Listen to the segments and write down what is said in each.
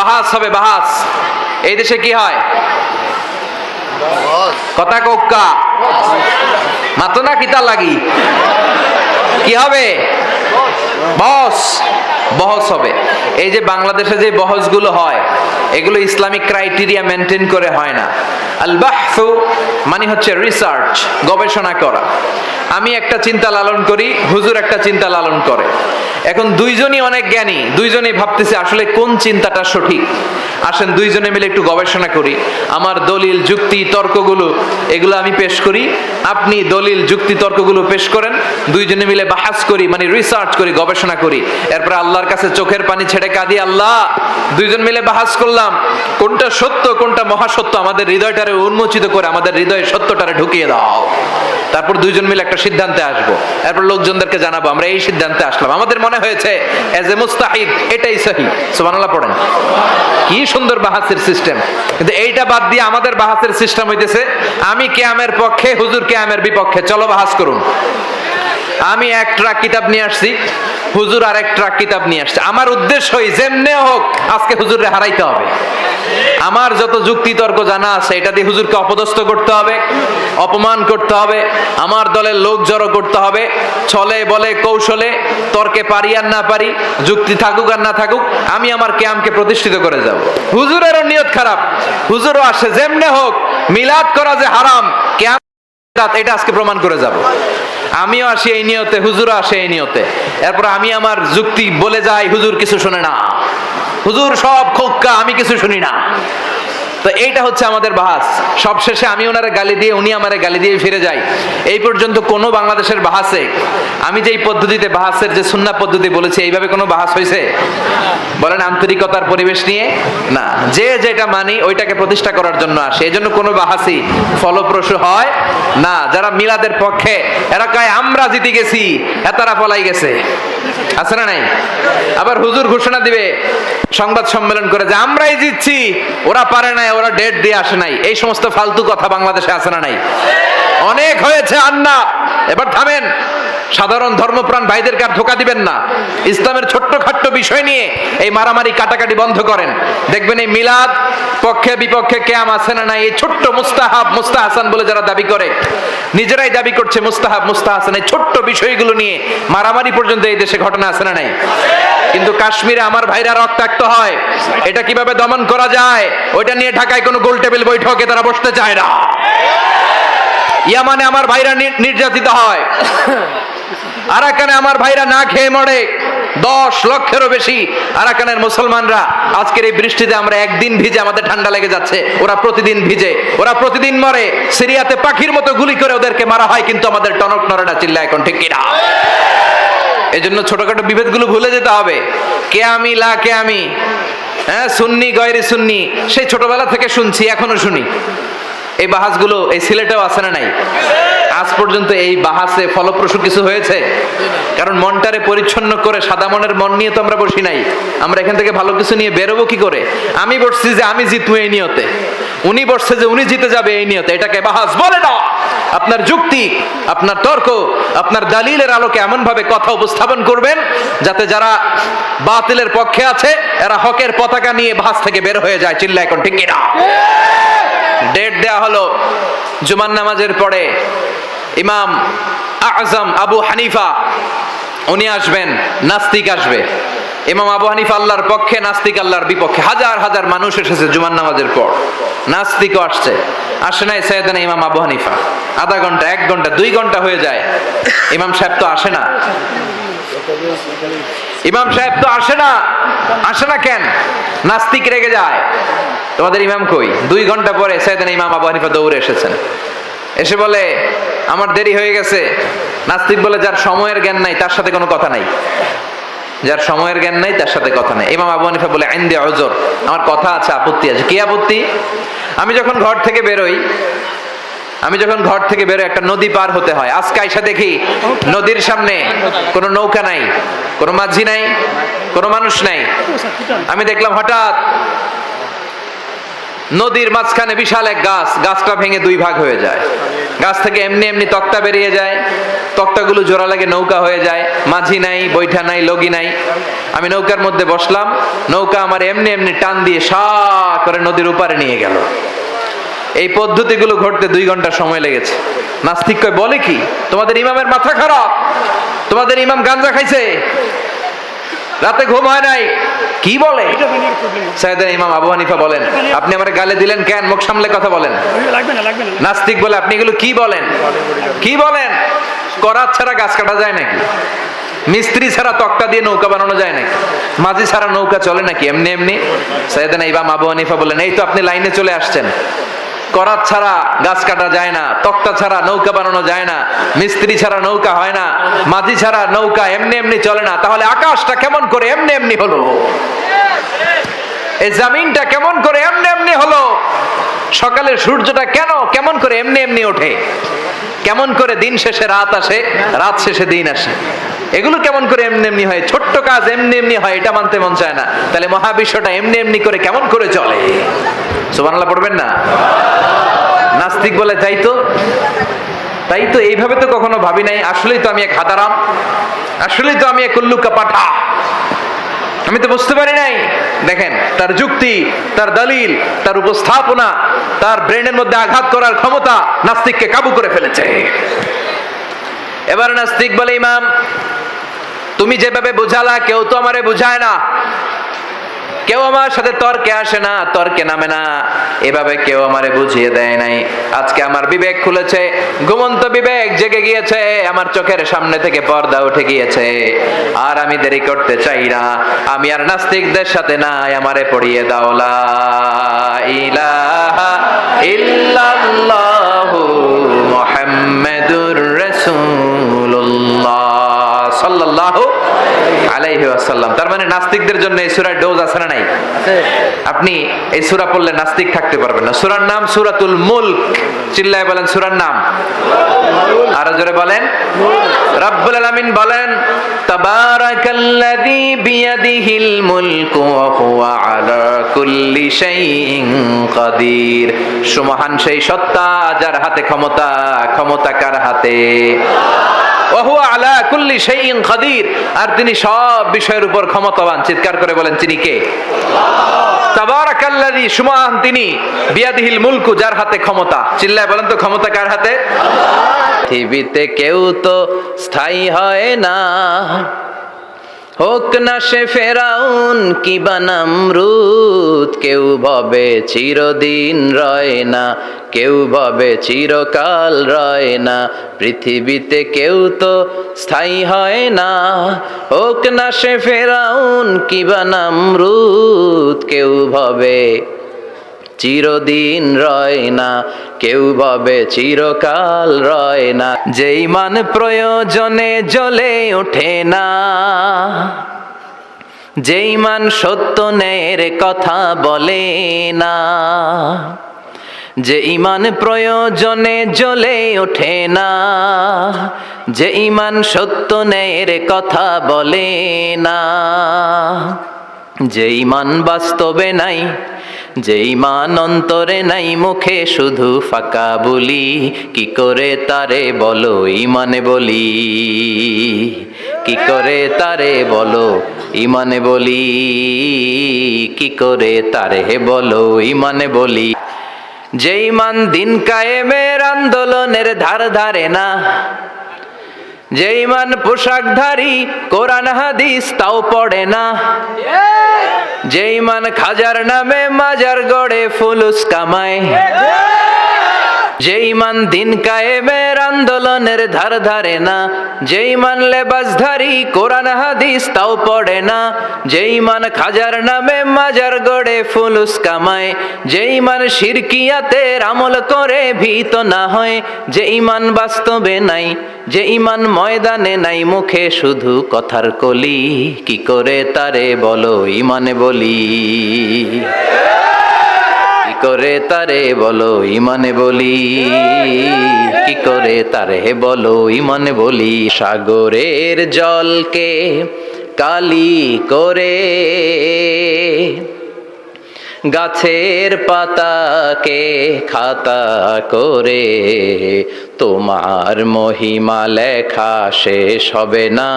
বাহাস হবে, বাহাস। এই দেশে কি হয়? কথা কোক্কা মাতো না কিতা লাগি, কি হবে? বহস, বহস হবে। এই যে বাংলাদেশে যে বহসগুলো হয়, এগুলো ইসলামিক ক্রাইটেরিয়া মেনটেন করে হয় না। আল বাহসু মানে হচ্ছে রিসার্চ, গবেষণা করা। আমি একটা চিন্তা লালন করি, হুজুর একটা চিন্তা লালন করে। এখন দুইজনই অনেক জ্ঞানী, দুইজনেই ভাবতেছে আসলে কোন চিন্তাটা সঠিক। আসেন দুইজনে মিলে একটু গবেষণা করি। আমার দলিল যুক্তি তর্কগুলো এগুলো আমি পেশ করি, আপনি দলিল যুক্তি তর্কগুলো পেশ করেন। দুইজনে মিলে বাহাস করি, মানে রিসার্চ করি, গবেষণা করি। এরপর আল্লাহর কাছে চোখের পানি ছেড়ে কাঁদি, আল্লাহ দুইজন মিলে বাহাস করলাম, কোনটা সত্য কোনটা মহাসত্য আমাদের হৃদয়টারে উন্মোচিত করে আমাদের হৃদয়ে সত্যটারে ঢুকিয়ে দাও। তারপর দুইজন মিলে একটা সিদ্ধান্তে আসবো, এরপর লোকজনদেরকে জানাবো আমরা এই সিদ্ধান্তে আসলাম। আমাদের মনে হয়েছে এজ এ মুস্তাহিদ এটাই সহি। সুবহানাল্লাহ পড়েন। কি সুন্দর বাহাসের সিস্টেম। কিন্তু এইটা বাদ দিয়ে আমাদের বাহাসের সিস্টেম হইতেছে আমি কিয়ামের পক্ষে, হুজুর কিয়ামের বিপক্ষে, চলো বাহাস করুন। আমি এক ট্রাক কিতাব নিয়ে আসছি, হুজুর আরেক ট্রাক কিতাব নিয়ে আসছে। আমার উদ্দেশ্যই যেমনে হোক আজকে হুজুররে হারাইতে হবে। আমার যত যুক্তি তর্ক জানা আছে এটা দিয়ে হুজুরকে অপদস্থ করতে হবে, অপমান করতে হবে, আমার দলের লোক জড়ো করতে হবে। ছলে বলে কৌশলে, তর্কে পারি আর না পারি, যুক্তি থাকুক আর না থাকুক, আমি আমার কিয়ামকে প্রতিষ্ঠিত করে যাব। হুজুরেরও নিয়ত খারাপ, হুজুরও আসে যেমনে হোক মিলাদ করা যে হারাম, কিয়াম এটা আজকে প্রমাণ করে যাব। আমিও আসি এই নিয়তে, হুজুরও আসে এই নিয়তে। এরপর আমি আমার যুক্তি বলে যাই, হুজুর কিছু শুনে না, হুজুর সব খোক্কা, আমি কিছু শুনি না। তো এইটা হচ্ছে আমাদের বাহাস। সবশেষে আমি ওনারে গালি দিয়ে, উনি আমারে গালি দিয়ে ফিরে যাই। এই পর্যন্ত কোনো বাংলাদেশের বাহাসে আমি যেই পদ্ধতিতে বাহাসের যে সুন্নাহ পদ্ধতি বলেছি, এইভাবে কোনো বাহাস হয়েছে? বলেন আন্তরিকতার পরিবেশ নিয়ে না, যে যেটা মানি ওইটাকে প্রতিষ্ঠা করার জন্য আসে। এই জন্য কোনো বাহাসই ফলপ্রসূ হয় না। যারা মিলাদের পক্ষে এরা কয় আমরা জিতে গেছি, এতারা পলাই গেছে, আছে না নাই? আবার হুজুর ঘোষণা দিবে সংবাদ সম্মেলন করে যে আমরাই জিতছি, ওরা পারে নাই, ওরা ডেট দিয়ে আসে নাই। এই সমস্ত ফালতু কথা বাংলাদেশে আছে না নাই? অনেক হয়েছে আন্না, এবার থামেন। সাধারণ ধর্মপ্রাণ ভাইদেরকে আর ধোকা দিবেন না। ইসলামের ছোট্ট খাট্ট বিষয় নিয়ে এই মারামারি কাটাকাটি বন্ধ করেন। দেখবেন এই মিলাদ পক্ষে বিপক্ষে কিয়াম আছে না নাই, এই ছোট্ট মুস্তাহাব মুস্তাহাসান বলে যারা দাবি করে, নিজেরাই দাবি করছে মুস্তাহাব মুস্তাহাসান, এই ছোট্ট বিষয়গুলো নিয়ে মারামারি পর্যন্ত এই দেশে ঘটনা আছে না নাই? কিন্তু কাশ্মীরে আমার ভাইরা রক্তাক্ত হয়, এটা কিভাবে দমন করা যায় ওইটা নিয়ে ঢাকায় কোনো গোল টেবিল বৈঠকে তারা বসতে চায় না। ইয়ামানে আমার ভাইরা নির্যাতিত হয়, আরাকানে আমার ভাইরা না খেয়ে মরে, 10 লক্ষেরও বেশি আরাকানের মুসলমানরা। আজকের এই বৃষ্টিতে আমরা একদিন ভিজে আমাদের ঠান্ডা লেগে যাচ্ছে, ওরা প্রতিদিন ভিজে, ওরা প্রতিদিন মরে। সিরিয়াতে পাখির মতো গুলি করে ওদেরকে মারা হয়, কিন্তু আমাদের টনক নড়ে না। চিল্লা এখন ঠিক কিনা? এই জন্য ছোটখাটো বিভেদগুলো ভুলে যেতে হবে। কে আমি লা কে আমি, হ্যাঁ, সুন্নি গয়রে সুন্নি, সেই ছোটবেলা থেকে শুনছি, এখনো শুনি। এই বাহাসগুলো এই সিলেটেও আছে না নাই? আজ পর্যন্ত এই বাহাসে ফলপ্রসূ কিছু হয়েছে? কারণ মনটারে পরিচ্ছন্ন করে, সাদা মনের মন নিয়ে তো আমরা বসি নাই। আমরা এখান থেকে ভালো কিছু নিয়ে বেরোবো কি করে? আমি বসছি যে আমি জিতবো এই নিয়তে, উনি বসছে যে উনি জিতে যাবে এই নিয়তে। এটাকে বাহাস বলে না। আপনার যুক্তি, আপনার তর্ক, আপনার দলিলের আলোকে এমন ভাবে কথা উপস্থাপন করবেন যাতে যারা বাতিলের পক্ষে আছে এরা হকের পতাকা নিয়ে বাহাস থেকে বের হয়ে যায়। চিল্লা এখন ঠিক কিনা? ডেট দেয়া হলো জুমার নামাজের পরে ইমাম আজম আবু হানিফা উনি আসবেন, নাস্তিক আসবে। ইমাম আবু হানিফা আল্লাহর পক্ষে, নাস্তিক আল্লাহর বিপক্ষে। হাজার হাজার মানুষ এসেছে জুমার নামাজের পর, নাস্তিকও আসছে। আসে নাই সাইয়েদনা ইমাম আবু হানিফা। আধা ঘন্টা, 1 ঘন্টা, 2 ঘন্টা হয়ে যায়, ইমাম সাহেব তো আসে না। ইমাম সাহেব তো আসে না। আসে না কেন? নাস্তিক রেগে যায়, তোমাদের ইমাম কই? 2 ঘন্টা পরে সাইয়েদনা ইমাম আবু হানিফা দৌড়ে এসেছেন। এসে বলে আমার দেরি হয়ে গেছে। নাস্তিক বলে যার সময়ের জ্ঞান নাই তার সাথে কোনো কথা নাই, যার সময়ের জ্ঞান নাই তার সাথে কথা নাই। ইমাম আবু হানিফা বলে ইনদি উযর, আমার কথা আছে, আপত্তি আছে। কি আপত্তি? আমি যখন ঘর থেকে বেরোই একটা নদী পার হতে হয়। আজকে আইসা দেখি নদীর সামনে কোনো নৌকা নাই, কোনো মাঝি নাই, কোনো মানুষ নাই। আমি দেখলাম হঠাৎ নদীর মাঝখানে বিশাল এক গাছ, গাছটা ভেঙে 2 ভাগ হয়ে যায়। গাছ থেকে এমনি এমনি তক্তা বেরিয়ে যায়, তক্তাগুলো জোড়া লাগে নৌকা হয়ে যায়, মাঝি নাই, বৈঠা নাই, লগি নাই। আমি নৌকার মধ্যে বসলাম, নৌকা আমার এমনি এমনি টান দিয়ে সা করে নদীর উপারে নিয়ে গেল। এই পদ্ধতিগুলো ঘটতে 2 ঘন্টা সময় লেগেছে। নাস্তিক কয়, বলে কি, তোমাদের ইমামের মাথা খারাপ, তোমাদের ইমাম গাঞ্জা খাইছে, রাতে ঘুম হয় নাই, কি বলে? সাইয়েদনা ইমাম আবু হানিফা বলেন, আপনি আমার গালে দিলেন কেন? মুখ সামলে কথা বলেন। নাস্তিক বলে, আপনি এগুলো কি বলেন, কি বলেন? করাত ছাড়া গাছ কাটা যায় নাকি? মিস্ত্রি ছাড়া তক্তা দিয়ে নৌকা বানানো যায় নাকি? মাঝি ছাড়া নৌকা চলে নাকি এমনি এমনি? সাইয়েদনা ইমাম আবু হানিফা বলেন, এই তো আপনি লাইনে চলে আসছেন। করাত ছাড়া গাছ কাটা যায় না, তক্তা ছাড়া নৌকা বানানো যায় না, মিস্ত্রি ছাড়া নৌকা হয় না, মাঝি ছাড়া নৌকা এমনি এমনি চলে না। তাহলে আকাশটা কেমন করে এমনি এমনি হলো? এই জমিনটা কেমন করে এমনি এমনি হলো? সকালের সূর্যটা কেমন করে এমনি এমনি ওঠে? কেমন করে দিন শেষে রাত আসে, রাত শেষে দিন আসে? এগুলো কেমন করে এমনি এমনি হয়? ছোট্ট কাজ এমনি এমনি হয়, এটা মানতে মন চায় না। তাহলে মহাবিশ্বটা এমনি এমনি করে কেমন করে চলে? সুবহানাল্লাহ পড়বেন না? নাস্তিক বলে, তাই তো এইভাবে তো কখনো ভাবি নাই। আসলেই তো আমি এক হাদারাম, আসলেই তো আমি এক উল্লুকা পাঠা, আমি তো বুঝতে পারি নাই। দেখেন তার যুক্তি, তার দলিল, তার উপস্থাপনা, তার ব্রেনের মধ্যে আঘাত করার ক্ষমতা নাস্তিককে কাবু করে ফেলেছে। এবার নাস্তিক বলে, ইমাম তুমি যেভাবে বুঝালা, কেউ তো আমারে বুঝায় না, কেউ আমার সাথে তর্কে আসে না, তর্কে নামে না, এভাবে কেউ আমারে বুঝিয়ে দেয় নাই। আজকে আমার বিবেক খুলেছে, ঘুমন্ত বিবেক জেগে গিয়েছে, আমার চোখের সামনে থেকে পর্দা উঠে গিয়েছে। আর আমি দেরি করতে চাই না, আমি আর নাস্তিকদের সাথে নাই, আমারে পড়িয়ে দাও লা ইলাহা ইল্লাল্লাহু মুহাম্মাদুর রাসূলুল্লাহ সাল্লাল্লাহু আলাইহি ওয়াসাল্লাম। তার মানে নাস্তিকদের জন্য এই সূরার ডোজ আছে না নাই? আপনি এই সূরা পড়লে নাস্তিক থাকতে পারবেন না। সূরার নাম সূরাতুল মুলক। চিল্লায়ে বলেন সূরার নাম, আর জোরে বলেন। রব্বুল আলামিন বলেন, তাবারাকাল্লাযী বিয়াদিহিল মুলকু ওয়া হুয়া আলা কুল্লি শাইইন কাদির। সুমহান সেই সত্তা যার হাতে ক্ষমতা, ক্ষমতা কার হাতে? ওয়া হুয়া আলা কুল্লি শাইইন কাদির, আর তিনি সব বিষয়ের উপর ক্ষমতাবান। চিৎকার করে বলেন, তিনি কে? তাবারাকাল্লাযী, সুমহান তিনি, বিয়াদিহিল মুলকু, যার হাতে ক্ষমতা। চিল্লায় বলেন তো, ক্ষমতা কার হাতে? পৃথিবীতে কেউ তো স্থায়ী হয় না, হোক না সে ফেরাউন কিবা নমরুদ। কেউ ভাবে চিরদিন রয় না, কেউ ভাবে চিরকাল রয় না। পৃথিবীতে কেউ তো স্থায়ী হয় না, হোক না সে ফেরাউন কিবা নমরুদ। কেউ ভাবে চিরদিন রয় না, কেউ ভাবে চিরকাল রয় না। যেই মান প্রয়োজনে জ্বলে ওঠে না, যেই মান সত্য ন্যায়ের কথা বলে না। যে ইমান প্রয়োজনে জ্বলে ওঠে না, যে ইমান সত্য ন্যায়ের কথা বলে না। যে ইমান বাস্তবে নাই, যে ইমান অন্তরে নাই, মুখে শুধু ফাঁকা বলি। কি করে তারে বলো ইমানে বলি, কি করে তারে বলো ইমানে বলি, কি করে তারে বলো ইমানে বলি। যে ইমান দিন কায়েমের আন্দোলনের ধার ধারে না, যে ইমান পোশাকধারী কোরআন হাদিস তাও পড়ে না, যে ইমান খাজার নামে মাজার গড়ে ফুলুস কামায়, যে ইমান দিন কায়েমের আন্দোলনের ধার ধারে না, যে ইমান লেবাসধারী কোরআন হাদিস তাও পড়ে না, যে ইমান খাজার নামে মাজার গড়ে ফুলুস কামায়, যে ইমান শিরকিয়াতের আমল করে ভীত না হয়, যে ইমান বাস্তবে নাই, যে ইমান ময়দানে নাই, মুখে শুধু কথার কলি। কি করে তারে বলো ইমানে বলি, কি করে তারে বলো ইমানে বলি, কি করে তারে বলো ইমানে বলি। সাগরের জলকে কালি করে গাছের পাতাকে খাতা করে, তোমার মহিমা লেখা শেষ হবে না,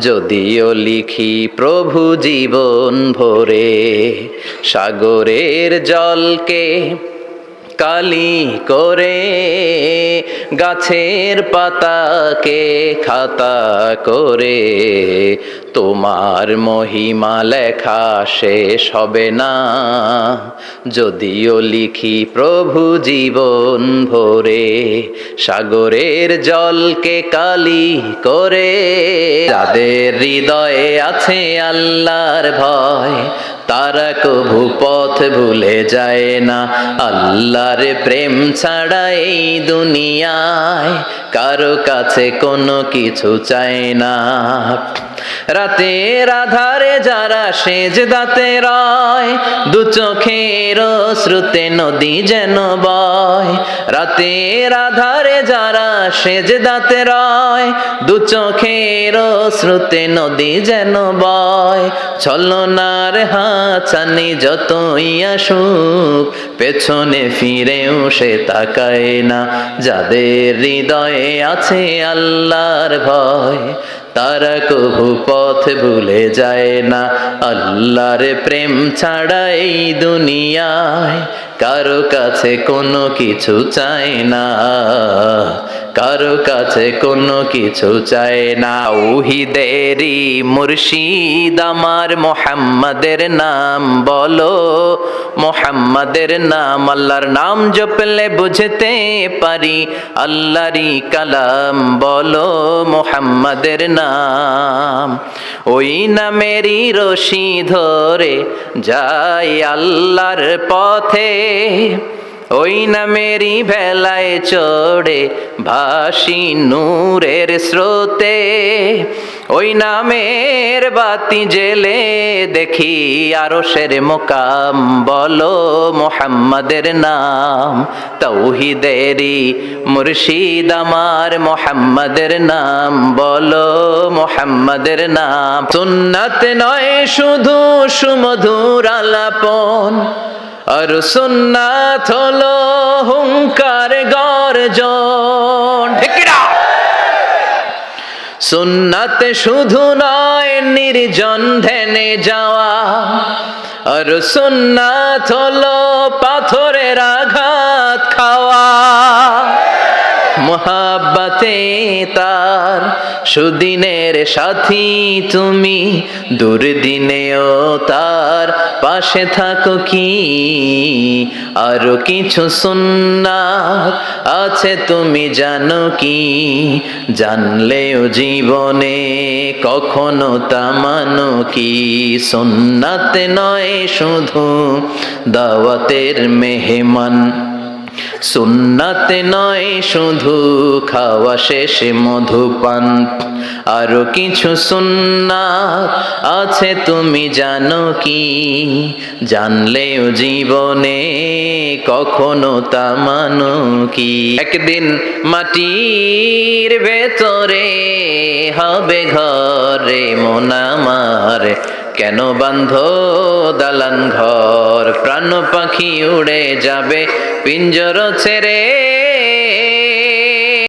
যদিও লিখি প্রভু জীবন ভরে। সাগরের জলকে কালি করে, গাছের পাতাকে খাতা করে, তোমার মহিমা লেখা শেষ হবে না, যদিও লিখি প্রভু জীবন ভরে। সাগরের জলকে কালি করে, যাদের হৃদয়ে আছে আল্লাহর ভয়, তারা কভু পথ ভুলে যায় না। আল্লাহর প্রেম ছাড়া এই দুনিয়ায় কারো কাছে কোনো কিছু চায় না। রাতের আধারে যারা সেজদাতে রয়, দু চোখের শ্রুতে নদী যেন বয়। রাতের আধারে যারা সেজদাতে রয়, দু চোখের শ্রুতে নদী যেন বয়। ছলনার হাতছানি যতই আসুক, পেছনে ফিরেও সে তাকায় না। যাদের হৃদয়ে আছে আল্লাহর ভয়, তারা কভু পথ ভুলে যায় না। আল্লাহর প্রেম ছাড়া এই দুনিয়ায় কারো কাছে কোনো কিছু চায় না, কারো কাছে কোনো কিছু চায় না। তাওহীদেরই মুর্শিদ আমার মুহাম্মাদের নাম বলো, মুহাম্মাদের নাম। আল্লাহর নাম জপলে বুঝতে পারি আল্লাহরই কালাম, বলো মুহাম্মাদের নাম। ওই নামেরই রশি ধরে যাই আল্লাহর পথে, ওই নামেরই ভেলায় চড়ে ভাসি নূরের স্রোতে। ওই নামের বাতি জেলে দেখি আরশের মুকাম, বলো মুহাম্মাদের নাম। তাওহীদেরই মুর্শিদ আমার মুহাম্মাদের নাম, বলো মুহাম্মাদের নাম। সুন্নাত নয় শুধু সুমধুর আলাপন, আর সুন্নাত হলো হুঙ্কার গর্জন। ঠিক না? সুন্নাত শুধু নয় নির্জন ধ্যানে যাওয়া, আর সুন্নাত হলো পাথরের আঘাত খাওয়া। মোহাব্বতে তার সুদিনের সাথী তুমি, দুর্দিনেও তার পাশে থাকো কি। আরো কিছু সুন্নাত আছে তুমি জানো কি, জানলেও জীবনে কখনো তা মানো কি। সুন্নাত নয় শুধু দাওয়াতের মেহমান, সুন্নাত নয় শুধু খাওয়া শেষে মধুপান। আরো কিছু সুন্নাত আছে তুমি জানো কি, জানলেও জীবনে কখনো তা মানো কি। একদিন মাটির ভেতরে হবে ঘরে মন আমার, কেন বাঁধো দালান ঘর। প্রাণ পাখি উড়ে যাবে পিঞ্জর ছেড়ে,